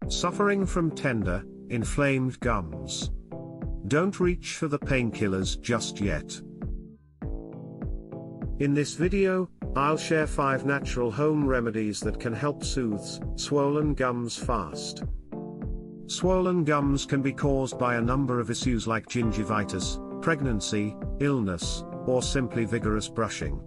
Suffering from tender, inflamed gums? Don't reach for the painkillers just yet. In this video, I'll share 5 natural home remedies that can help soothe swollen gums fast. Swollen gums can be caused by a number of issues like gingivitis, pregnancy, illness, or simply vigorous brushing.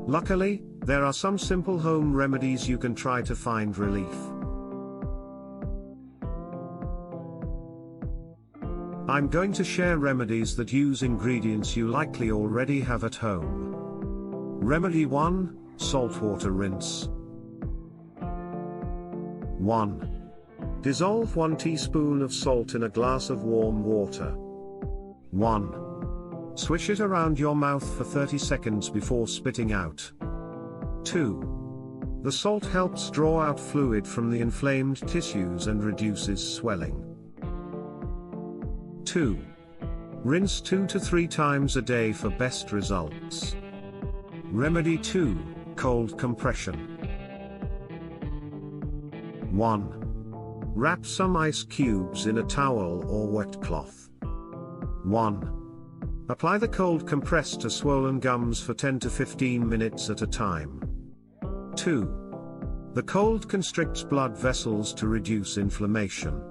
Luckily, there are some simple home remedies you can try to find relief. I'm going to share remedies that use ingredients you likely already have at home. Remedy 1, Saltwater Rinse. 1. Dissolve 1 teaspoon of salt in a glass of warm water. 1. Swish it around your mouth for 30 seconds before spitting out. 2. The salt helps draw out fluid from the inflamed tissues and reduces swelling. 2. Rinse 2 to 3 times a day for best results. Remedy 2, Cold Compression. 1. Wrap some ice cubes in a towel or wet cloth. 1. Apply the cold compress to swollen gums for 10 to 15 minutes at a time. 2. The cold constricts blood vessels to reduce inflammation.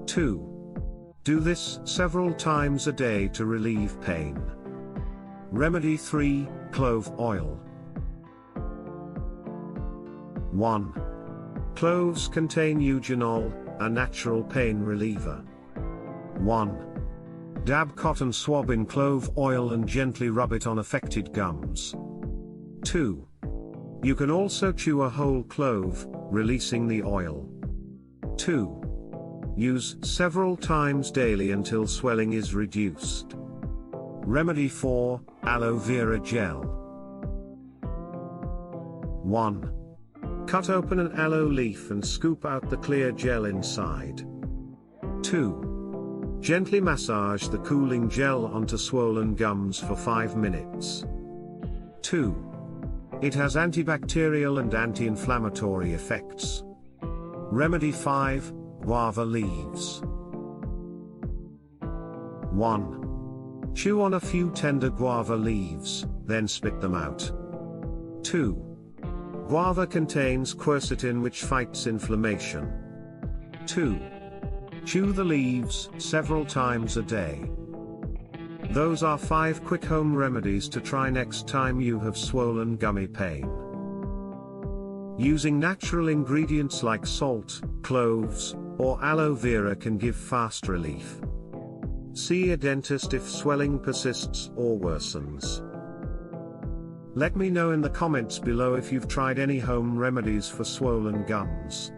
2. Do this several times a day to relieve pain. Remedy 3, Clove Oil. 1. Cloves contain eugenol, a natural pain reliever. 1. Dab cotton swab in clove oil and gently rub it on affected gums. 2. You can also chew a whole clove, releasing the oil. 2. Use several times daily until swelling is reduced. Remedy 4, Aloe vera gel. 1. Cut open an aloe leaf and scoop out the clear gel inside. 2. Gently massage the cooling gel onto swollen gums for 5 minutes. 2. It has antibacterial and anti-inflammatory effects. Remedy 5, Guava leaves. 1. Chew on a few tender guava leaves, then spit them out. 2. Guava contains quercetin which fights inflammation. 2. Chew the leaves several times a day. Those are 5 quick home remedies to try next time you have swollen gummy pain. Using natural ingredients like salt, cloves, or aloe vera can give fast relief. See a dentist if swelling persists or worsens. Let me know in the comments below if you've tried any home remedies for swollen gums.